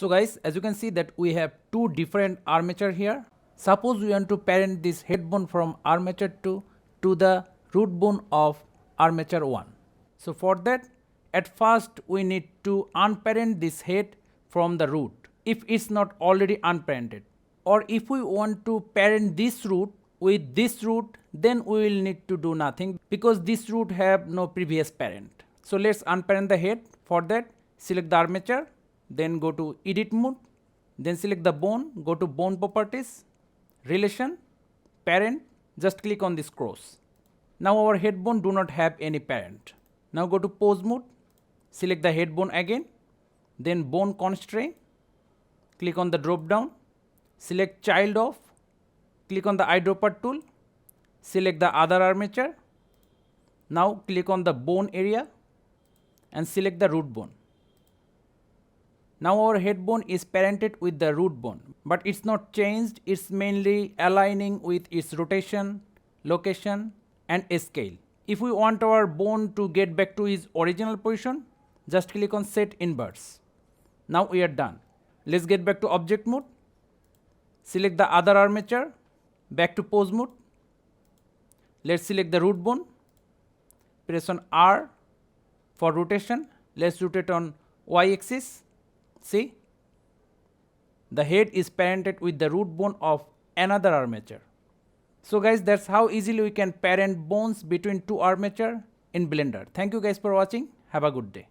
So guys, as you can see that we have two different armature here. Suppose we want to parent this head bone from armature 2 to the root bone of armature 1. So for that, at first we need to unparent this head from the root if it's not already unparented. Or if we want to parent this root with this root, then we will need to do nothing because this root have no previous parent. So let's unparent the head. For that, select the armature, then go to edit mode, then select the bone, go to bone properties, relation, parent, just click on this cross. Now our head bone do not have any parent. Now go to pose mode, select the head bone again, then bone constraint, click on the drop down, select child of, click on the eyedropper tool, select the other armature. Now click on the bone area and select the root bone. Now our head bone is parented with the root bone, but it's not changed, it's mainly aligning with its rotation, location and scale. If we want our bone to get back to its original position, just click on set inverse. Now we are done. Let's get back to object mode. Select the other armature, back to pose mode. Let's select the root bone. Press on R for rotation. Let's rotate on Y axis. See, the head is parented with the root bone of another armature. So guys, that's how easily we can parent bones between two armature in Blender. Thank you guys for watching. Have a good day.